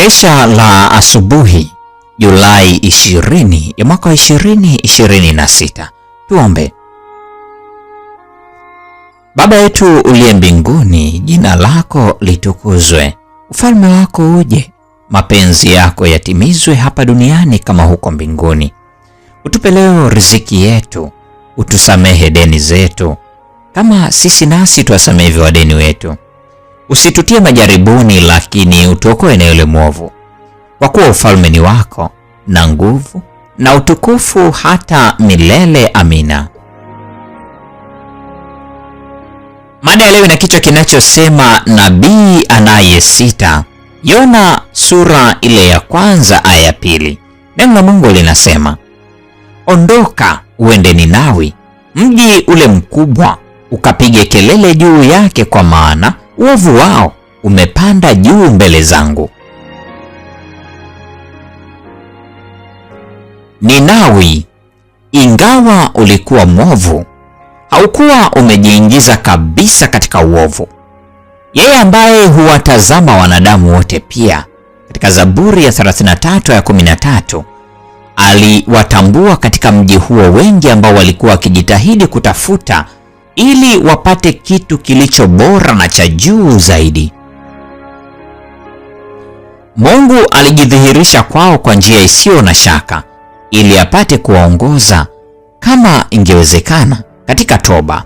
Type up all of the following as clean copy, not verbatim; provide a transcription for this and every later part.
Kesha la asubuhi Julai 20 ya mwaka 2026. Tuombe. Baba yetu uliye mbinguni, jina lako litukuzwe. Ufalme wako uje. Mapenzi yako yatimizwe hapa duniani kama huko mbinguni. Utupe leo riziki yetu. Utusamehe deni zetu kama sisi nasi tuwasamehe wadeni wetu. Usitutie majaribuni, lakini utuokoe na yule mwovu. Kwa kuwa ufalme ni wako na nguvu na utukufu hata milele. Amina. Mada ya leo ina kichwa kinachosema nabii anayesita. Yona sura ile ya kwanza aya ya pili. Neno la Mungu linasema, ondoka uende Ninawi, mji ule mkubwa, ukapige kelele juu yake, kwa maana uovu wao umepanda juu mbele zangu. Ninawi, ingawa ulikuwa mwovu, haukuwa umejiingiza kabisa katika uovu. Yeye ambaye huwatazama wanadamu wote pia, katika Zaburi ya 33 ya 13, aliwatambua katika mji huo wengi ambao walikuwa wakijitahidi kutafuta ili wapate kitu kilicho bora na cha juu zaidi. Mungu alijidhihirisha kwao kwa njia isiyo na shaka ili apate kuwaongoza kama ingewezekana katika toba.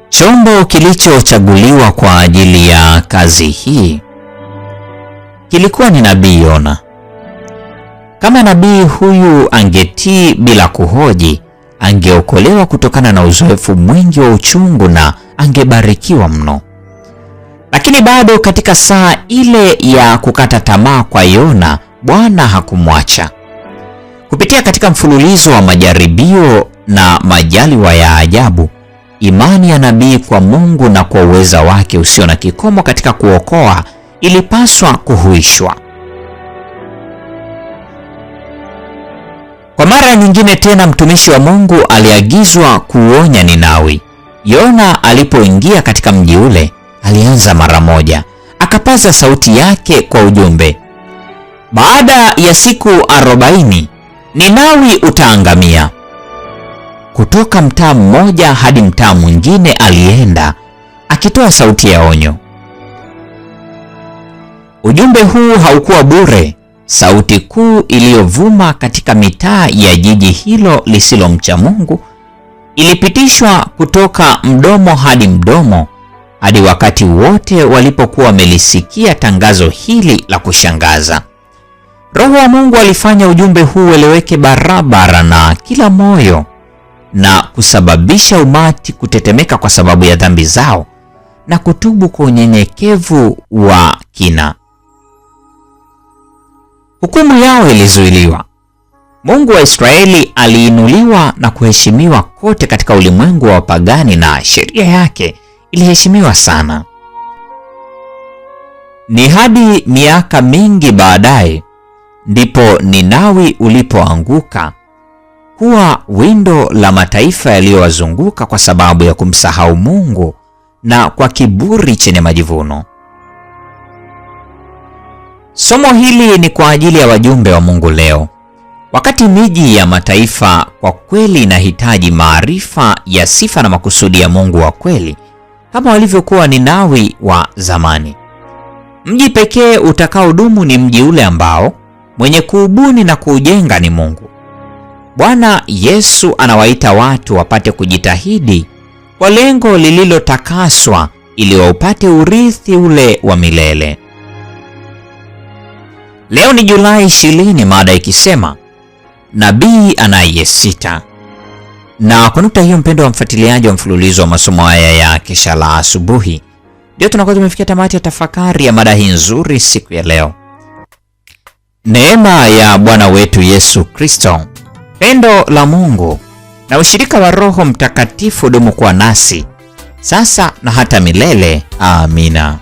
Chombo kilichochaguliwa kwa ajili ya kazi hii kilikuwa ni nabii Yona. Kama nabii huyu angetii bila kuhoji, angeokolewa kutokana na uzoefu mwingi wa uchungu na angebarikiwa mno. Lakini bado katika saa ile ya kukata tamaa kwa Yona, Bwana hakumwacha. Kupitia katika mfululizo wa majaribio na majaliwa ya ajabu, imani ya nabii kwa Mungu na kwa uweza wake usio na kikomo katika kuokoa ilipaswa kuhuishwa. Kwa mara nyingine tena mtumishi wa Mungu aliagizwa kuonya Ninawi. Yona alipoingia katika mji ule, alianza mara moja, akapaza sauti yake kwa ujumbe, baada ya siku 40 Ninawi utaangamia. Kutoka mtaa mmoja hadi mtaa mwingine alienda akitoa sauti ya onyo. Ujumbe huu haukuwa bure. Sauti kuu iliyovuma katika mitaa ya jiji hilo lisilomcha Mungu ilipitishwa kutoka mdomo hadi mdomo hadi wakati wote walipokuwa wamelisikia tangazo hili la kushangaza. Roho wa Mungu alifanya ujumbe huu ueleweke barabara na kila moyo na kusababisha umati kutetemeka kwa sababu ya dhambi zao na kutubu kwa unyenyekevu wa kina. Hukumu yao ilizuiliwa. Mungu wa Israeli aliinuliwa na kuheshimiwa kote katika ulimwengu wa wapagani, na sheria yake iliheshimiwa sana. Ni hadi miaka mingi baadaye ndipo Ninawi ulipoanguka kuwa windo la mataifa yaliyowazunguka kwa sababu ya kumsahau Mungu na kwa kiburi chenye majivuno. Somo hili ni kwa ajili ya wajumbe wa Mungu leo. Wakati miji ya mataifa kwa kweli inahitaji maarifa ya sifa na makusudi ya Mungu wa kweli, kama walivyokuwa Ninawi wa zamani. Mji pekee utakaodumu ni mji ule ambao mwenye kuubuni na kuujenga ni Mungu. Bwana Yesu anawaita watu wapate kujitahidi kwa lengo lililotakaswa ili waupate urithi ule wa milele. Leo ni Julai 20, mada ikisema nabii anayesita. Na kwa nukta hiyo, mpendo wa mfuatiliaji wa mfululizo wa masomo haya ya kesha la asubuhi, ndio tunakuwa tumefikia tamati ya tafakari ya mada hii nzuri siku ya leo. Neema ya Bwana wetu Yesu Kristo, pendo la Mungu na ushirika wa Roho Mtakatifu dumu kwa nasi sasa na hata milele. Amina.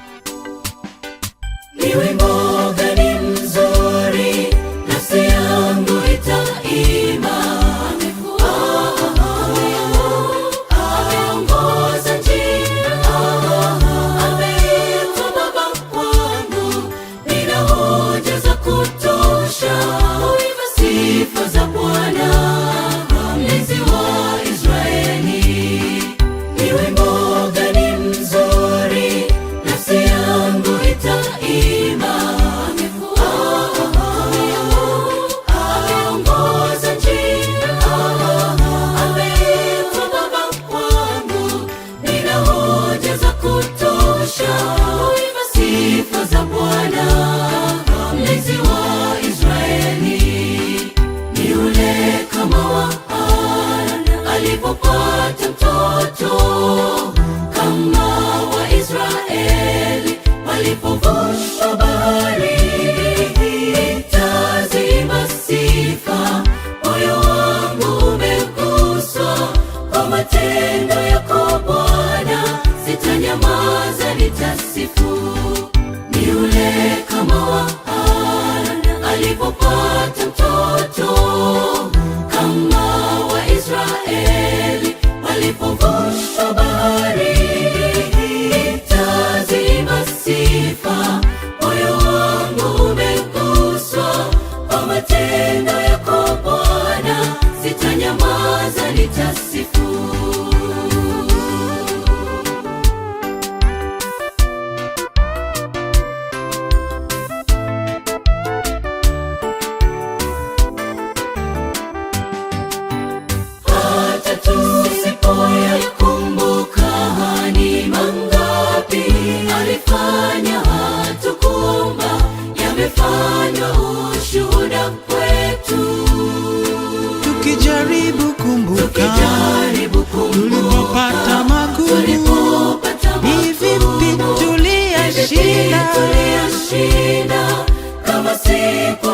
walipopata mtoto, kama Waisraeli walipovusha bahari. Nitaziimba sifa, moyo wangu umeguswa kwa matendo yako Bwana, sitanyamaza, nitasifu. Hata tusipoyakumbuka ni mangapi alifanya, hatukuomba, yamefanywa ushuhuda kwetu. Tukijaribu kumbuka tulipopata magumu, ni vipi tuliyashinda, kama sipo